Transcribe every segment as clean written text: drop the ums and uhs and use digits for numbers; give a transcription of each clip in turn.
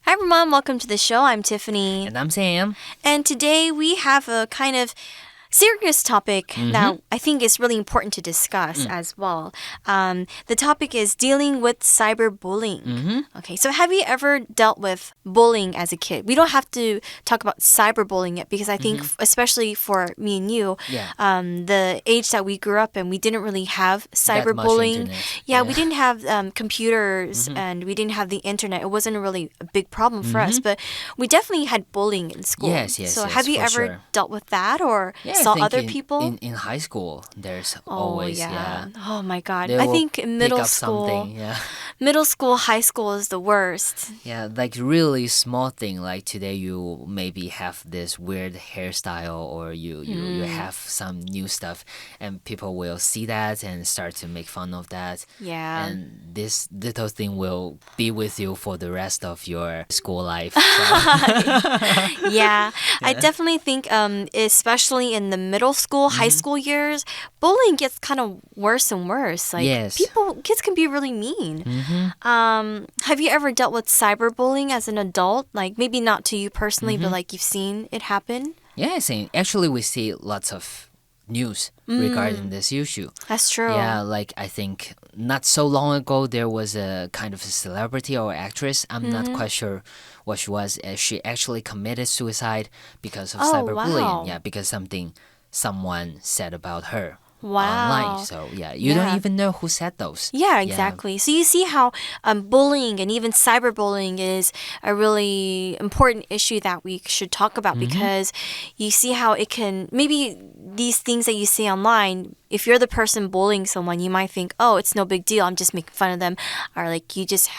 Hi everyone, welcome to the show. I'm Tiffany. And I'm Sam. And today we have a kind of serious topic that I think is really important to discuss as well. The topic is dealing with cyberbullying. Okay, so have you ever dealt with bullying as a kid? We don't have to talk about cyberbullying yet because I think especially for me and you, the age that we grew up in, we didn't really have cyberbullying. Yeah, we didn't have computers and we didn't have the internet. It wasn't really a big problem for us, but we definitely had bullying in school. Yes, so have you ever dealt with that or saw other people? In high school, there's always, Oh my God. They I will think in middle pick up school, something, middle school, high school is the worst. Yeah, like really small thing. Like today, you maybe have this weird hairstyle, or you have some new stuff, and people will see that and start to make fun of that. Yeah. And this little thing will be with you for the rest of your school life. Yeah, I definitely think, especially in the middle school, high school years, bullying gets kind of worse and worse. Like kids can be really mean. Have you ever dealt with cyberbullying as an adult? Like maybe not to you personally, but like you've seen it happen? Yeah, same. Actually, we see lots of news regarding this issue. That's true. Yeah, like I think not so long ago there was a kind of a celebrity or actress. I'm not quite sure what she was. She actually committed suicide because of cyberbullying. Wow. Yeah, because someone said about her. Wow. Online. So you don't even know who said those. Yeah, exactly. So you see how bullying and even cyberbullying is a really important issue that we should talk about because you see how it can, maybe these things that you see online, if you're the person bullying someone, you might think, oh, it's no big deal. I'm just making fun of them. Or like you're just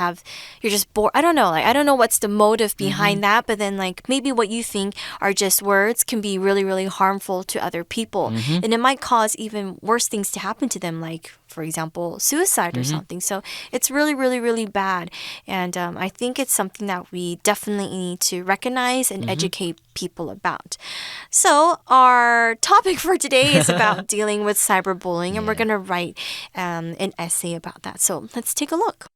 bored. I don't know. Like I don't know what's the motive behind that. But then like maybe what you think are just words can be really, really harmful to other people. And it might cause even worse things to happen to them. Like, for example, suicide or something. So it's really, really, really bad. And I think it's something that we definitely need to recognize and educate people about. So our topic for today is about dealing with cyberbullying, and we're going to write an essay about that. So let's take a look.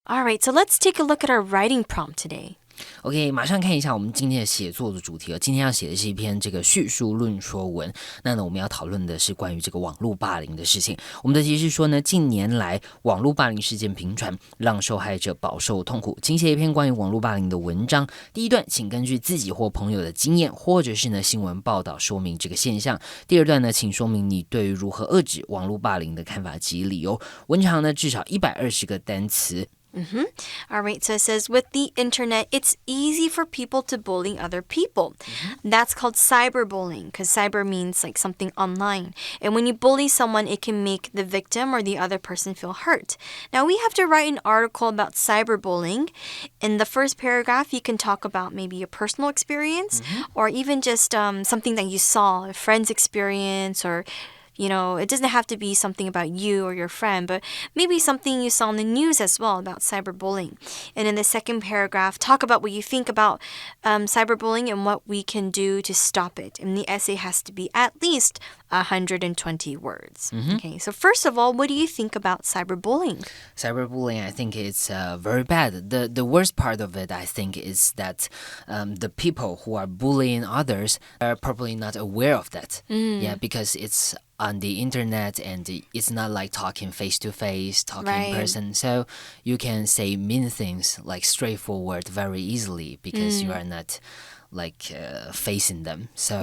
All right, so let's take a look at our writing prompt today. OK， 马上看一下我们今天的写作的主题了。今天要写的是一篇这个叙述论说文。那呢，我们要讨论的是关于这个网络霸凌的事情。我们的题是说呢，近年来网络霸凌事件频传，让受害者饱受痛苦。请写一篇关于网络霸凌的文章。第一段，请根据自己或朋友的经验，或者是呢新闻报道说明这个现象。第二段呢，请说明你对于如何遏制网络霸凌的看法及理由。文长呢至少120个单词。All right, so it says, with the internet, it's easy for people to bully other people. That's called cyberbullying, because cyber means like something online. And when you bully someone, it can make the victim or the other person feel hurt. Now, we have to write an article about cyberbullying. In the first paragraph, you can talk about maybe your personal experience or even just something that you saw, a friend's experience or it doesn't have to be something about you or your friend, but maybe something you saw on the news as well about cyberbullying. And in the second paragraph, talk about what you think about cyberbullying and what we can do to stop it. And the essay has to be at least 120 words. Okay, so first of all, what do you think about cyberbullying? Cyberbullying, I think it's very bad. The worst part of it, I think, is that the people who are bullying others are probably not aware of that. Yeah, because it's on the internet and it's not like talking face to face, talking in person. So you can say mean things like straightforward very easily because you are not like facing them. So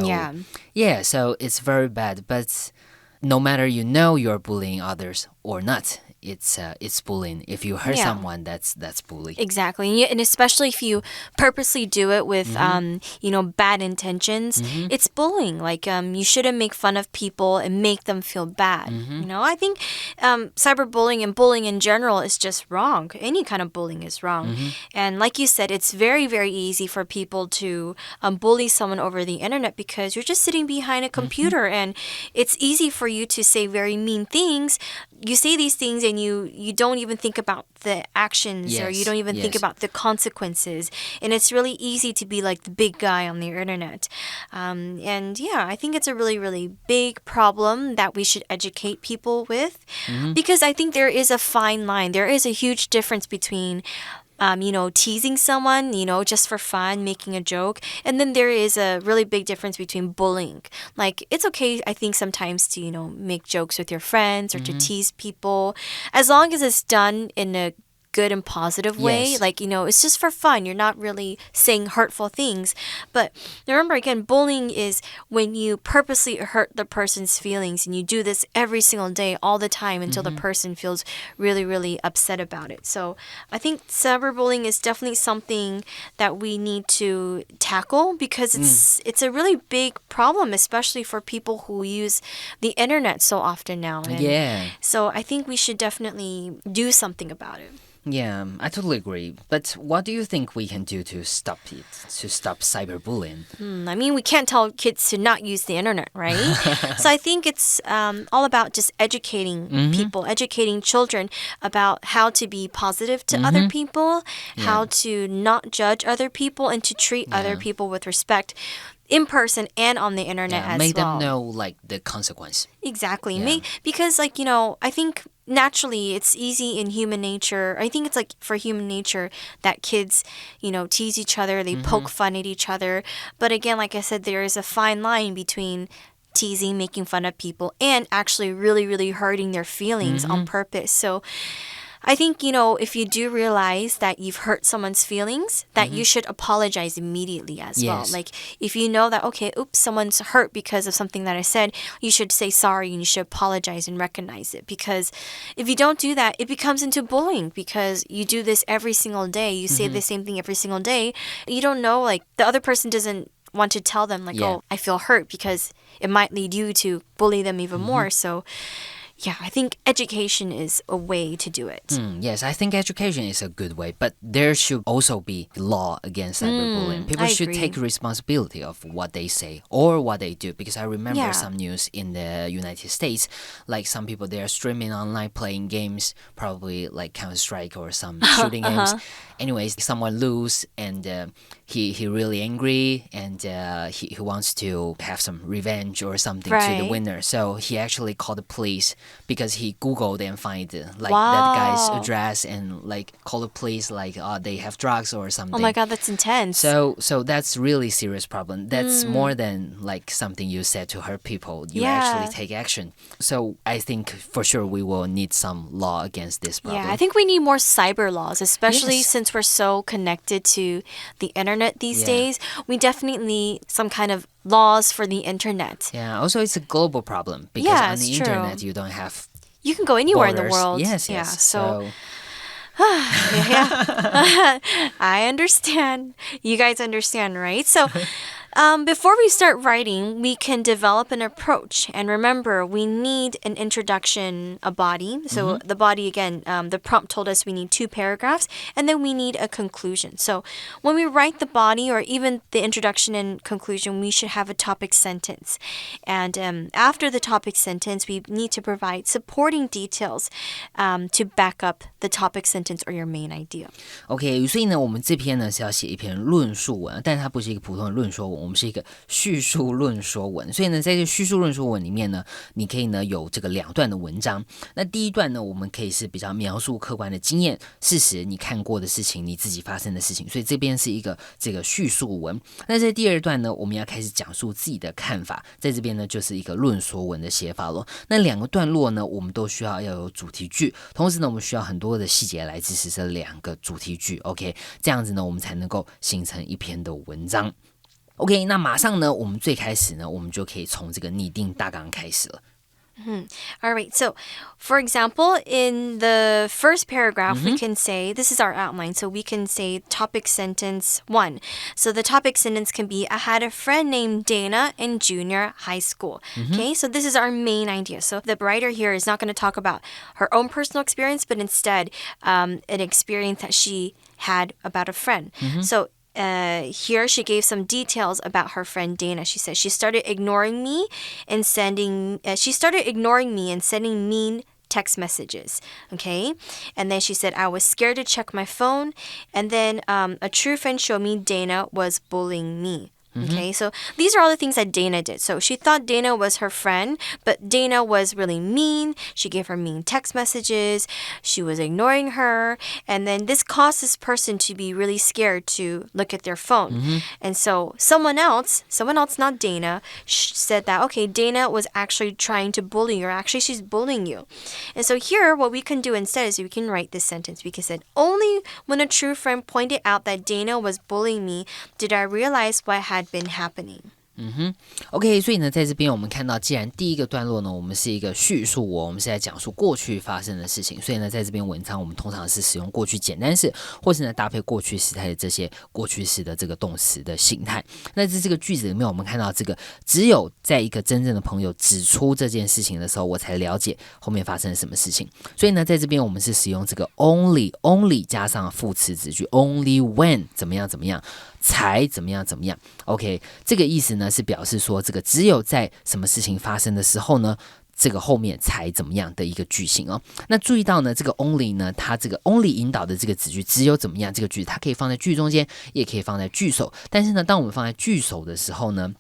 so it's very bad. But no matter you're bullying others or not, it's bullying. If you hurt someone, that's bullying. Exactly. And especially if you purposely do it with bad intentions, it's bullying. Like you shouldn't make fun of people and make them feel bad. I think cyberbullying and bullying in general is just wrong. Any kind of bullying is wrong. And like you said, it's very, very easy for people to bully someone over the internet because you're just sitting behind a computer and it's easy for you to say very mean things. You say these things and you don't even think about the actions or you don't even think about the consequences. And it's really easy to be like the big guy on the internet. I think it's a really, really big problem that we should educate people with because I think there is a fine line. There is a huge difference between teasing someone, just for fun, making a joke. And then there is a really big difference between bullying. Like, it's okay, I think, sometimes to, make jokes with your friends or to tease people, as long as it's done in a good and positive way. Yes. Like, it's just for fun. You're not really saying hurtful things. But remember, again, bullying is when you purposely hurt the person's feelings, and you do this every single day, all the time, until the person feels really, really upset about it. So I think cyberbullying is definitely something that we need to tackle, because it's a really big problem, especially for people who use the internet so often now. And Yeah. so I think we should definitely do something about it. Yeah, I totally agree. But what do you think we can do to stop it, to stop cyberbullying? I mean, we can't tell kids to not use the internet, right? So I think it's all about just educating people, educating children about how to be positive to other people, how to not judge other people, and to treat other people with respect. In person and on the internet as well. Make them know, like, the consequence. Exactly. Yeah. Because, I think naturally it's easy in human nature. I think it's like for human nature that kids, tease each other, they poke fun at each other. But again, like I said, there is a fine line between teasing, making fun of people, and actually really, really hurting their feelings on purpose. So I think, if you do realize that you've hurt someone's feelings, that you should apologize immediately as well. Like, if you know that, okay, oops, someone's hurt because of something that I said, you should say sorry and you should apologize and recognize it. Because if you don't do that, it becomes into bullying, because you do this every single day. You say the same thing every single day. You don't know, like, the other person doesn't want to tell them, like, oh, I feel hurt, because it might lead you to bully them even more. So yeah, I think education is a way to do it. Yes, I think education is a good way, but there should also be law against cyberbullying. People should take responsibility of what they say or what they do, because I remember some news in the United States, like some people, they are streaming online, playing games, probably like Counter-Strike or some shooting games. Anyways, someone lose, and he really angry, and he wants to have some revenge or something to the winner. So he actually called the police, because he Googled and find that guy's address, and like call the police, like they have drugs or something. Oh my god, that's intense. So that's really serious problem. That's more than like something you said to hurt people. You actually take action. So I think for sure we will need some law against this problem. Yeah, I think we need more cyber laws, especially since we're so connected to the internet these days. We definitely need some kind of laws for the internet. Yeah, also it's a glal problem, because on the internet you don't have you can go anywhere borders. In the world. Yes. Yeah, so I understand. You guys understand, right? So before we start writing, we can develop an approach. And remember, we need an introduction, a body. So the body, again, the prompt told us we need 2 paragraphs, and then we need a conclusion. So when we write the body, or even the introduction and conclusion, we should have a topic sentence. And after the topic sentence, we need to provide supporting details to back up the topic sentence or your main idea. OK， 所以呢，我们这篇呢是要写一篇论述文，但它不是一个普通的论说文，我们是一个叙述论说文。所以呢，在这个叙述论说文里面呢，你可以呢有这个2段的文章。那第一段呢，我们可以是比较描述客观的经验、事实，你看过的事情，你自己发生的事情。所以这边是一个这个叙述文。那在第2段呢，我们要开始讲述自己的看法，在这边呢就是一个论说文的写法咯。那2个段落呢，我们都需要有主题句，同时呢，我们需要很多的细节来支持这2个主题句。OK， 这样子呢，我们才能够形成一篇的文章。OK， 那马上呢，我们最开始呢，我们就可以从这个拟定大纲开始了。All right. So, for example, in the first paragraph, we can say, this is our outline. So we can say topic sentence 1. So the topic sentence can be, I had a friend named Dana in junior high school. Okay. So this is our main idea. So the writer here is not going to talk about her own personal experience, but instead an experience that she had about a friend. So here she gave some details about her friend Dana. She said she started ignoring me and sending mean text messages. Okay, and then she said I was scared to check my phone, and then a true friend showed me Dana was bullying me. Okay, so these are all the things that Dana did. So she thought Dana was her friend, but Dana was really mean. She gave her mean text messages. She was ignoring her. And then this caused this person to be really scared to look at their phone. And so someone else, not Dana, said that, okay, Dana was actually trying to bully you, or actually she's bullying you. And so here, what we can do instead is we can write this sentence. We can say, only when a true friend pointed out that Dana was bullying me did I realize what had been happening. OK， 所以呢，在这边我们看到，既然第一个段落呢，我们是一个叙述我们是在讲述过去发生的事情，所以呢，在这边文章我们通常是使用过去简单式，或是呢搭配过去时态的这些过去式的这个动词的形态。那在这个句子里面，我们看到这个只有在一个真正的朋友指出这件事情的时候，我才了解后面发生了什么事情。所以呢，在这边我们是使用这个 only 加上副词子句 only when 怎么样怎么样。才怎么样怎么样 OK， 这个意思呢是表示说这个只有在什么事情发生的时候呢，这个后面才怎么样的一个句型哦。那注意到呢，这个 only 呢，它这个 only 引导的这个子句只有怎么样这个句子，它可以放在句中间，也可以放在句首。但是呢，当我们放在句首的时候呢，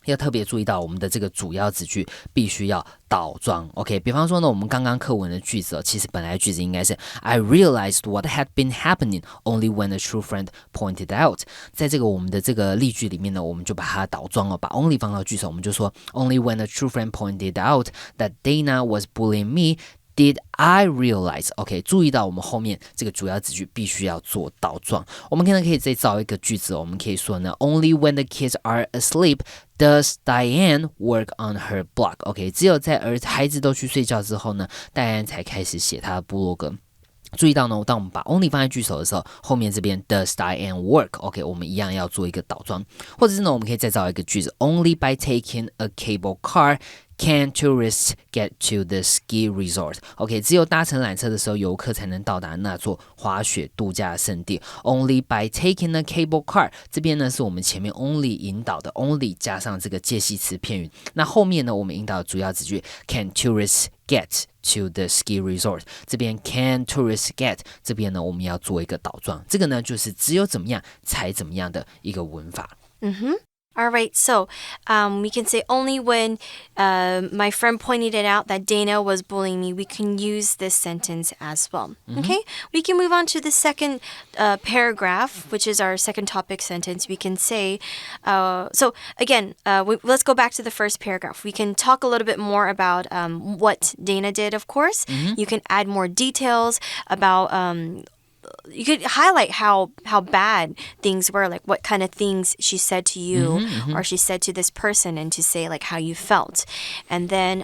要特别注意到我们的这个主要子句必须要倒装 OK， 比方说呢，我们刚刚课文的句子其实本来的句子应该是 I realized what had been happening only when a true friend pointed out。 在这个我们的这个例句里面呢，我们就把它倒装把 only 放到句首，我们就说 Only when a true friend pointed out that Dana was bullying me，Did I realize? OK， 注意到我们后面这个主要子句必须要做倒装。我们可能可以再造一个句子我们可以说呢 Only when the kids are asleep does Diane work on her blog. OK， 只有在孩子都去睡觉之后呢，戴安才开始写她的部落格。注意到呢，当我们把 only 放在句首的时候，后面这边 does Diane work OK， 我们一样要做一个倒装。或者是呢，我们可以再造一个句子 Only by taking a cable car can tourists get to the ski resort. OK， 只有搭乘缆车的时候，游客才能到达那座滑雪度假胜地。Only by taking a cable car， 这边呢是我们前面 only 引导的 only 加上这个介系词片语。那后面呢，我们引导的主要子句 can tourists get to the ski resort， 这边 can tourists get， 这边呢我们要做一个倒装。这个呢就是只有怎么样才怎么样的一个文法。All right, so we can say only when my friend pointed it out that Dana was bullying me, we can use this sentence as well. Okay, we can move on to the second paragraph, which is our second topic sentence. We can say, so again, let's go back to the first paragraph. We can talk a little bit more about what Dana did, of course. You can add more details about you could highlight how bad things were, like what kind of things she said to you or she said to this person, and to say like how you felt. And then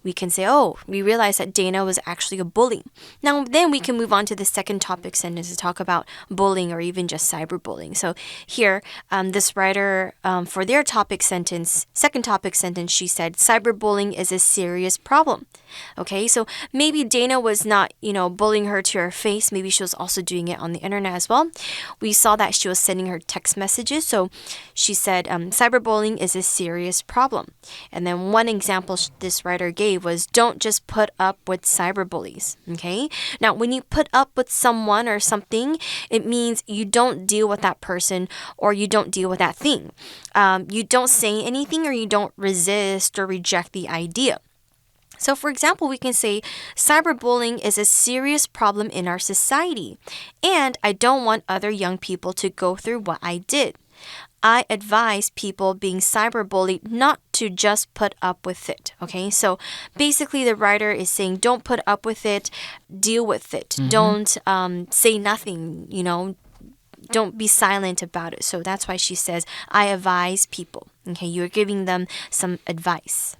we can say, oh, we realized that Dana was actually a bully. Now, then we can move on to the second topic sentence to talk about bullying or even just cyberbullying. So here, this writer, for their second topic sentence, she said, cyberbullying is a serious problem. Okay, so maybe Dana was not, bullying her to her face. Maybe she was also doing it on the internet as well. We saw that she was sending her text messages. So she said, cyberbullying is a serious problem. And then one example this writer gave was don't just put up with cyberbullies. Okay, now when you put up with someone or something, it means you don't deal with that person or you don't deal with that thing. You don't say anything or you don't resist or reject the idea. So, for example, we can say, cyberbullying is a serious problem in our society, and I don't want other young people to go through what I did. I advise people being cyberbullied not to just put up with it. Okay, so basically the writer is saying don't put up with it, deal with it. Don't say nothing, don't be silent about it. So that's why she says, I advise people. Okay, you're giving them some advice.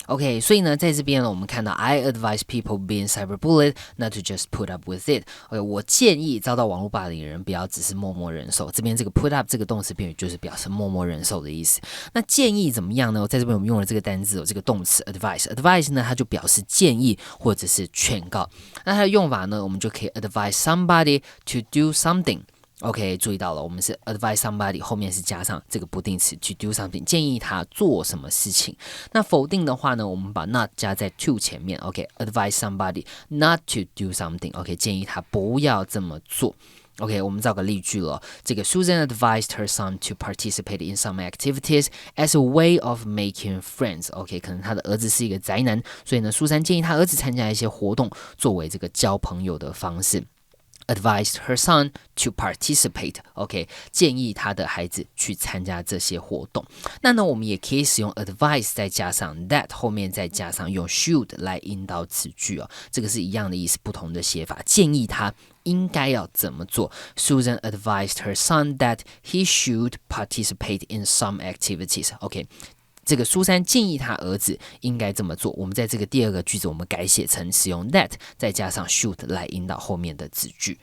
OK， 所以呢，在这边呢，我们看到 I advise people being cyberbullied not to just put up with it。OK， 我建议遭到网络霸凌的人不要只是默默忍受。这边这个 put up 这个动词片语就是表示默默忍受的意思。那建议怎么样呢？在这边我们用了这个单字这个动词 advise 呢，它就表示建议或者是劝告。那它的用法呢，我们就可以 advise somebody to do something。OK， 注意到了，我们是 advise somebody 后面是加上这个不定词 to do something， 建议他做什么事情。那否定的话呢，我们把 not 加在 to 前面。OK，advise somebody not to do something。OK， 建议他不要这么做。OK， 我们找个例句了。这个 Susan advised her son to participate in some activities as a way of making friends. OK， 可能他的儿子是一个宅男，所以呢，苏珊建议他儿子参加一些活动，作为这个交朋友的方式。Advised her son to participate. OK， 建议他的孩子去参加这些活动。那呢，我们也可以使用 advise 再加上 that， 后面再加上用 should 来引导此句哦。这个是一样的意思，不同的写法。建议他应该要怎么做 ？Susan advised her son that he should participate in some activities. OK。这个苏珊建议他儿子应该这么做。我们在这个第二个句子，我们改写成使用 that 再加上 should 来引导后面的子句。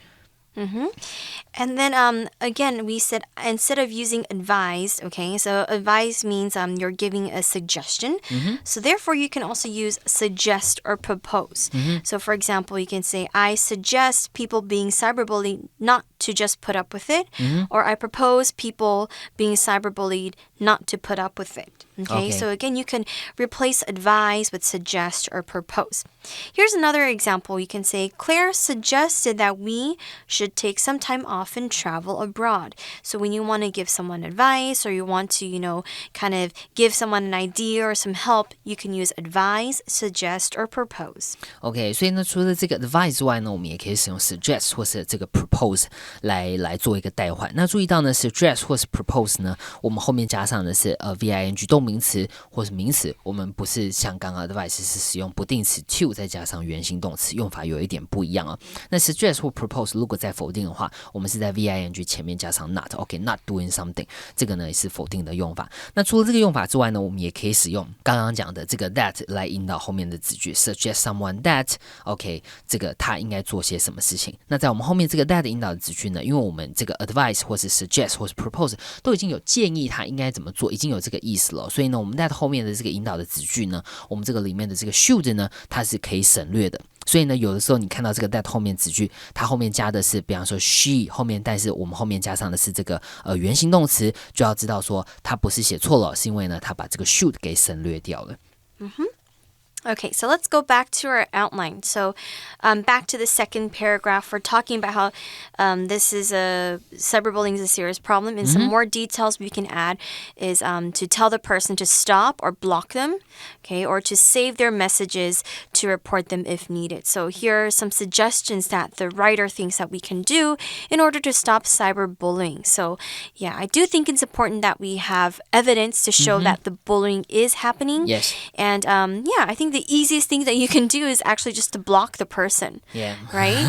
And then again, we said instead of using advise, okay, so advise means you're giving a suggestion. So therefore, you can also use suggest or propose. So for example, you can say, I suggest people being cyberbullied not to just put up with it, or I propose people being cyberbullied not to put up with it. Okay, so again, you can replace advise with suggest or propose. Here's another example. You can say, Claire suggested that we should take some time off and travel abroad. So when you want to give someone advice or you want to, kind of give someone an idea or some help, you can use advise, suggest, or propose. OK， 所以呢，除了这个 advise 之外呢，我们也可以使用 suggest 或是这个 propose 来做一个代换。那注意到呢 ，suggest 或是 propose 呢，我们后面加上的是VING 动名词或是名词，我们不是像刚刚 advice 是使用不定词 to 再加上原形动词，用法有一点不一样哦。那 suggest 或 propose 如果在否定的话，我们是在 VING 前面加上 not。OK，not doing something， 这个呢也是否定的用法。那除了这个用法之外呢，我们也可以使用刚刚讲的这个 that 来引导后面的子句 ，suggest someone that。OK， 这个他应该做些什么事情？那在我们后面这个 that 引导的子句呢，因为我们这个 advice 或是 suggest 或是 propose 都已经有建议他应该怎么做，已经有这个意思了，所以呢，我们 that 后面的这个引导的子句呢，我们这个里面的这个 should 呢，它是可以省略的。所以呢，有的时候你看到这个 that 后面子句，它后面加的是，比方说 she 后面，但是我们后面加上的是这个原形动词，就要知道说它不是写错了，是因为呢，它把这个 should 给省略掉了。Okay, so let's go back to our outline. So back to the second paragraph, we're talking about how cyberbullying is a serious problem. And some more details we can add is to tell the person to stop or block them, okay, or to save their messages to report them if needed. So here are some suggestions that the writer thinks that we can do in order to stop cyberbullying. So yeah, I do think it's important that we have evidence to show that the bullying is happening. Yes. And yeah, I think the easiest thing that you can do is actually just to block the person. Yeah. Right?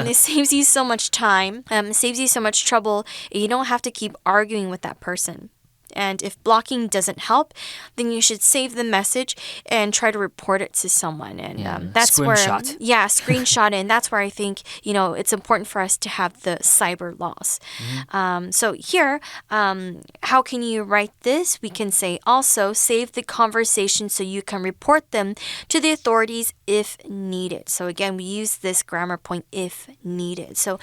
It saves you so much time. It saves you so much trouble. You don't have to keep arguing with that person. And if blocking doesn't help, then you should save the message and try to report it to someone. And that's screenshot. where, screenshot it. And that's where I think, it's important for us to have the cyber laws. So here, how can you write this? We can say also save the conversation so you can report them to the authorities if needed. So again, we use this grammar point, if needed. So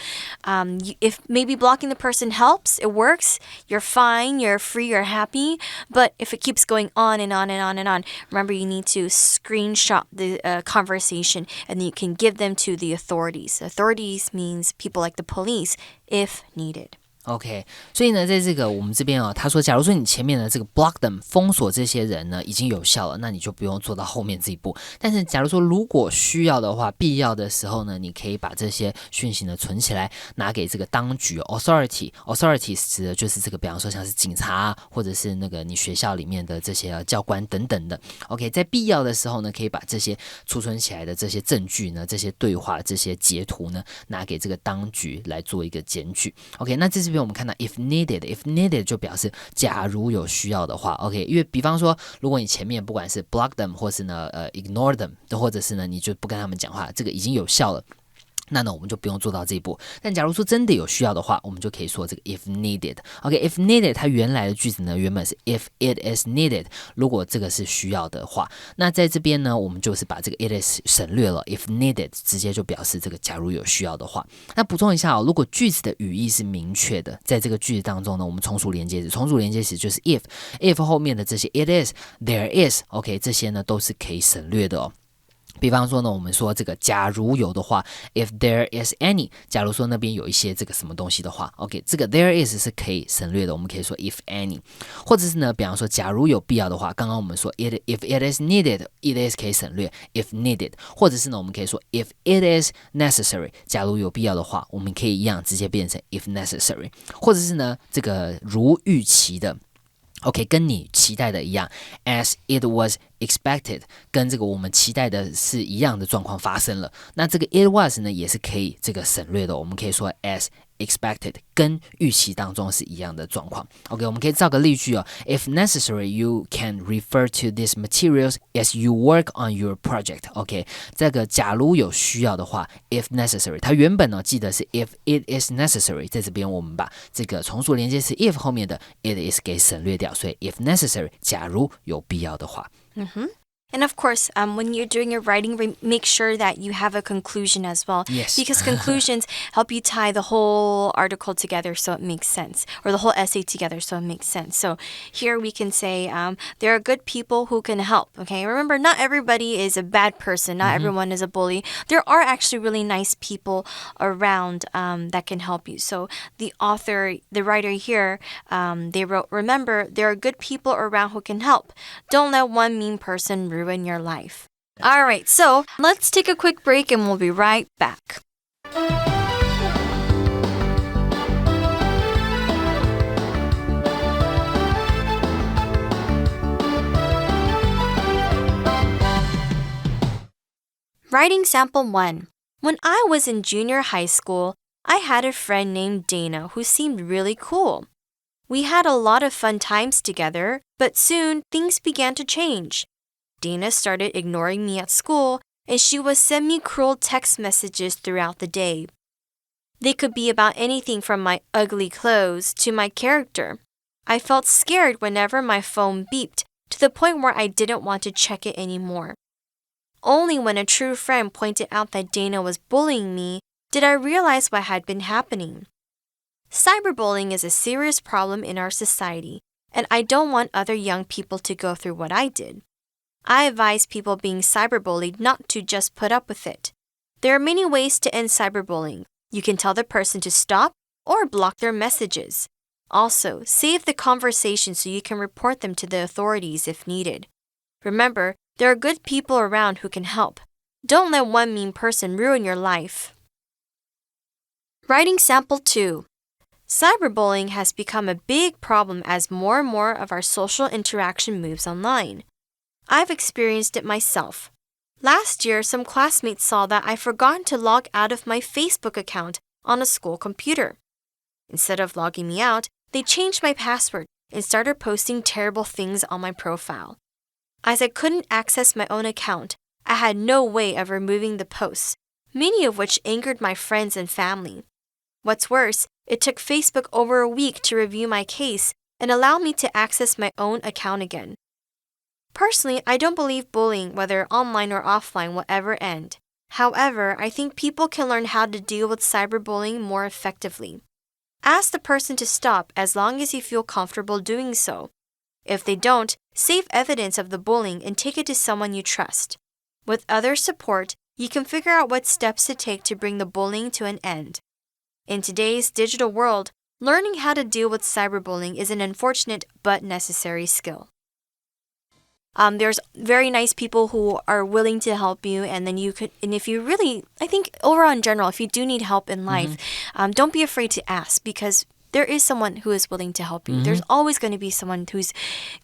if maybe blocking the person helps, it works, you're fine, you're free, you're happy. But if it keeps going on and on and on and on, remember you need to screenshot the conversation and then you can give them to the authorities. Authorities means people like the police if needed. OK， 所以呢，在这个我们这边他说，假如说你前面的这个 block them 封锁这些人呢已经有效了，那你就不用做到后面这一步。但是假如说如果需要的话，必要的时候呢，你可以把这些讯息呢存起来，拿给这个当局 authorities 指的就是这个，比方说像是警察或者是那个你学校里面的这些教官等等的。OK， 在必要的时候呢，可以把这些储存起来的这些证据呢、这些对话、这些截图呢，拿给这个当局来做一个检举。OK， 那这是。我们看到 if needed 就表示假如有需要的话 OK， 因为比方说如果你前面不管是 block them 或是呢ignore them 或者是呢你就不跟他们讲话，这个已经有效了，那呢我们就不用做到这一步。但假如说真的有需要的话，我们就可以说这个 if needed。 OK， if needed 它原来的句子呢原本是 if it is needed， 如果这个是需要的话，那在这边呢我们就是把这个 it is 省略了， if needed 直接就表示这个假如有需要的话。那补充一下如果句子的语义是明确的，在这个句子当中呢，我们从属连接词就是 if 后面的这些 it is there is OK 这些呢都是可以省略的哦。比方说呢，我们说这个假如有的话 ，if there is any， 假如说那边有一些这个什么东西的话 ，OK， 这个 there is 是可以省略的，我们可以说 if any， 或者是呢，比方说假如有必要的话，刚刚我们说 if it is needed，it is 可以省略 if needed， 或者是呢，我们可以说 if it is necessary， 假如有必要的话，我们可以一样直接变成 if necessary， 或者是呢，这个如预期的。OK， 跟你期待的一样 ，as it was expected， 跟这个我们期待的是一样的状况发生了。那这个 it was 呢，也是可以这个省略的，我们可以说 as expected， 跟预期当中是一样的状况。OK， 我们可以造个例句哦 ，If necessary, you can refer to these materials as you work on your project. OK， 这个假如有需要的话 ，if necessary， 它原本呢记得是 if it is necessary， 在这边我们把这个从属连接词 if 后面的 it is 给省略掉，所以 if necessary， 假如有必要的话。And of course, when you're doing your writing, make sure that you have a conclusion as well. Yes. Because conclusions help you tie the whole article together so it makes sense, or the whole essay together so it makes sense. So here we can say there are good people who can help. Okay, remember, not everybody is a bad person. Not everyone is a bully. There are actually really nice people around that can help you. So the writer here, they wrote, remember, there are good people around who can help. Don't let one mean person ruin your life. All right, so let's take a quick break and we'll be right back. Writing sample 1. When I was in junior high school, I had a friend named Dana who seemed really cool. We had a lot of fun times together, but soon things began to change. Dana started ignoring me at school, and she would send me cruel text messages throughout the day. They could be about anything from my ugly clothes to my character. I felt scared whenever my phone beeped, to the point where I didn't want to check it anymore. Only when a true friend pointed out that Dana was bullying me did I realize what had been happening. Cyberbullying is a serious problem in our society, and I don't want other young people to go through what I did. I advise people being cyberbullied not to just put up with it. There are many ways to end cyberbullying. You can tell the person to stop or block their messages. Also, save the conversation so you can report them to the authorities if needed. Remember, there are good people around who can help. Don't let one mean person ruin your life. Writing sample 2. Cyberbullying has become a big problem as more and more of our social interaction moves online. I've experienced it myself. Last year, some classmates saw that I'd forgotten to log out of my Facebook account on a school computer. Instead of logging me out, they changed my password and started posting terrible things on my profile. As I couldn't access my own account, I had no way of removing the posts, many of which angered my friends and family. What's worse, it took Facebook over a week to review my case and allow me to access my own account again. Personally, I don't believe bullying, whether online or offline, will ever end. However, I think people can learn how to deal with cyberbullying more effectively. Ask the person to stop as long as you feel comfortable doing so. If they don't, save evidence of the bullying and take it to someone you trust. With other support, you can figure out what steps to take to bring the bullying to an end. In today's digital world, learning how to deal with cyberbullying is an unfortunate but necessary skill. There's very nice people who are willing to help you, and then you could, and if you really, I think overall in general, if you do need help in life, don't be afraid to ask, because there is someone who is willing to help you. There's always going to be someone who's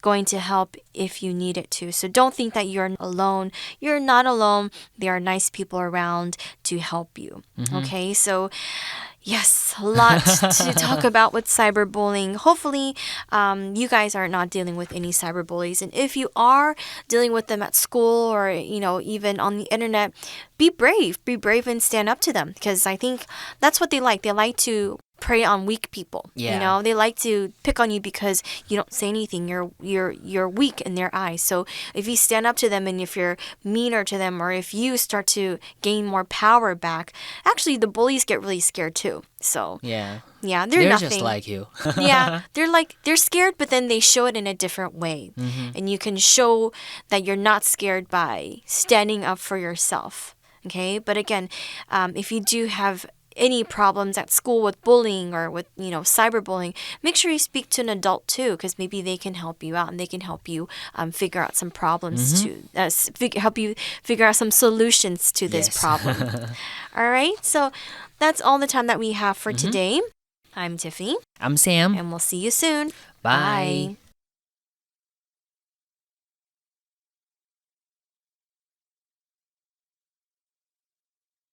going to help if you need it to. So don't think that you're alone. You're not alone. There are nice people around to help you. Okay, so yes, a lot to talk about with cyberbullying. Hopefully, you guys are not dealing with any cyberbullies. And if you are dealing with them at school or, even on the internet, be brave. Be brave and stand up to them, because I think that's what they like. They like to prey on weak people. Yeah. You know, they like to pick on you because you don't say anything. You're weak in their eyes. So if you stand up to them and if you're meaner to them, or if you start to gain more power back, actually the bullies get really scared too. So yeah, they're nothing. Just like you. Yeah, they're scared, but then they show it in a different way. And you can show that you're not scared by standing up for yourself. Okay, but again, if you do have any problems at school with bullying or with, cyberbullying, make sure you speak to an adult too, because maybe they can help you out and they can help you figure out some problems help you figure out some solutions to this problem. All right, so that's all the time that we have for today. I'm Tiffany. I'm Sam. And we'll see you soon. Bye.